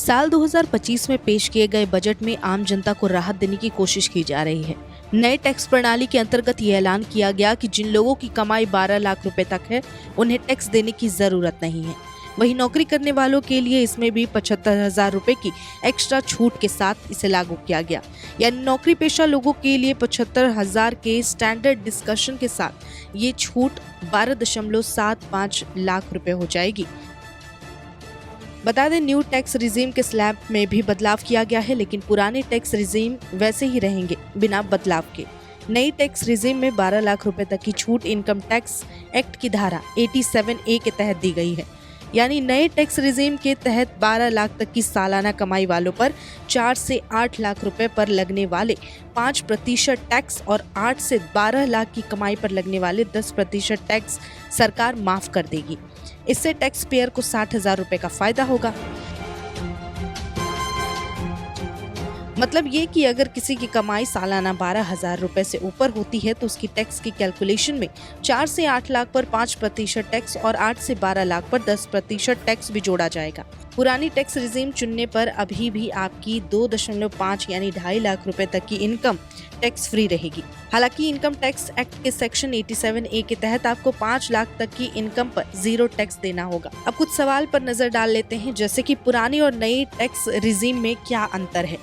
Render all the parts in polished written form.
साल 2025 में पेश किए गए बजट में आम जनता को राहत देने की कोशिश की जा रही है। नए टैक्स प्रणाली के अंतर्गत ये ऐलान किया गया कि जिन लोगों की कमाई 12 लाख रुपए तक है उन्हें टैक्स देने की जरूरत नहीं है। वहीं नौकरी करने वालों के लिए इसमें भी 75,000 रुपए की एक्स्ट्रा छूट के साथ इसे लागू किया गया। यानी नौकरी पेशा लोगों के लिए 75,000 के स्टैंडर्ड डिस्कशन के साथ ये छूट 12.75 लाख रुपए हो जाएगी। बता दें, न्यू टैक्स रिजीम के स्लैब में भी बदलाव किया गया है, लेकिन पुराने टैक्स रिजीम वैसे ही रहेंगे बिना बदलाव के। नई टैक्स रिजीम में 12 लाख रुपए तक की छूट इनकम टैक्स एक्ट की धारा 87A के तहत दी गई है। यानी नए टैक्स रिजीम के तहत 12 लाख तक की सालाना कमाई वालों पर 4 से 8 लाख रुपए पर लगने वाले 5% टैक्स और 8 से 12 लाख की कमाई पर लगने वाले 10% टैक्स सरकार माफ कर देगी। इससे टैक्स पेयर को 60,000 रुपए का फायदा होगा। मतलब ये कि अगर किसी की कमाई सालाना 12,000 रुपए से ऊपर होती है तो उसकी टैक्स की कैलकुलेशन में 4 से 8 लाख पर 5% टैक्स और 8 से 12 लाख पर 10% टैक्स भी जोड़ा जाएगा। पुरानी टैक्स रिजीम चुनने पर अभी भी आपकी 2.5 यानी 2.5 लाख रुपए तक की इनकम टैक्स फ्री रहेगी। हालांकि इनकम टैक्स एक्ट के सेक्शन 87A के तहत आपको 5 लाख तक की इनकम पर 0 टैक्स देना होगा। अब कुछ सवाल पर नजर डाल लेते हैं, जैसे कि पुरानी और नई टैक्स रिजीम में क्या अंतर है।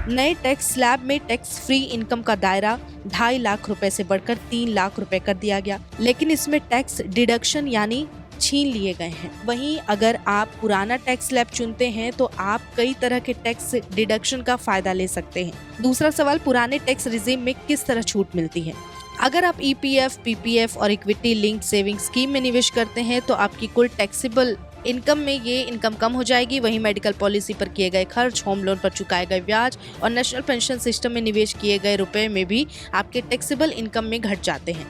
नए टैक्स स्लैब में टैक्स फ्री इनकम का दायरा 2.5 लाख रुपए से बढ़कर 3 लाख रुपए कर दिया गया, लेकिन इसमें टैक्स डिडक्शन यानी छीन लिए गए हैं। वहीं अगर आप पुराना टैक्स स्लैब चुनते हैं तो आप कई तरह के टैक्स डिडक्शन का फायदा ले सकते हैं। दूसरा सवाल, पुराने टैक्स रिजीम में किस तरह छूट मिलती है। अगर आप EPF, PPF और इक्विटी लिंक्ड सेविंग स्कीम में निवेश करते हैं तो आपकी कुल टैक्सेबल इनकम में ये इनकम कम हो जाएगी। वहीं मेडिकल पॉलिसी पर किए गए खर्च, होम लोन पर चुकाए गए ब्याज और नेशनल पेंशन सिस्टम में निवेश किए गए रुपए में भी आपके टैक्सेबल इनकम में घट जाते हैं।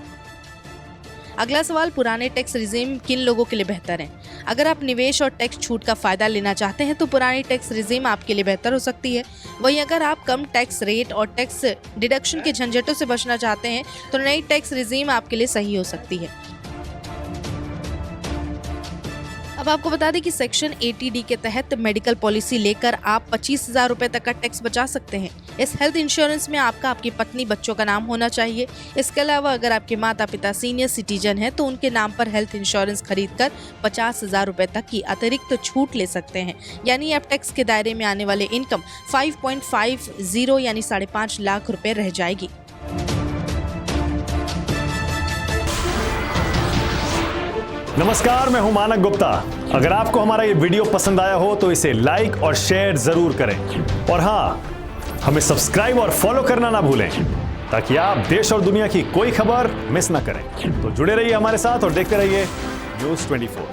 अगला सवाल, पुराने टैक्स रिजीम किन लोगों के लिए बेहतर है। अगर आप निवेश और टैक्स छूट का फायदा लेना चाहते हैं तो पुरानी टैक्स रिजीम आपके लिए बेहतर हो सकती है। वहीं अगर आप कम टैक्स रेट और टैक्स डिडक्शन के झंझटों से बचना चाहते हैं तो नई टैक्स रिजीम आपके लिए सही हो सकती है। अब आपको बता दें कि सेक्शन 80D के तहत मेडिकल पॉलिसी लेकर आप 25,000 रुपए तक का टैक्स बचा सकते हैं। इस हेल्थ इंश्योरेंस में आपका, आपकी पत्नी, बच्चों का नाम होना चाहिए। इसके अलावा अगर आपके माता पिता सीनियर सिटीजन हैं तो उनके नाम पर हेल्थ इंश्योरेंस खरीदकर 50,000 रुपए तक की अतिरिक्त छूट ले सकते हैं। यानी आप टैक्स के दायरे में आने वाले इनकम 5.50 यानी 5.5 लाख रुपए रह जाएगी। नमस्कार, मैं हूं मानक गुप्ता। अगर आपको हमारा ये वीडियो पसंद आया हो तो इसे लाइक और शेयर जरूर करें और हाँ, हमें सब्सक्राइब और फॉलो करना ना भूलें ताकि आप देश और दुनिया की कोई खबर मिस ना करें। तो जुड़े रहिए हमारे साथ और देखते रहिए News 24।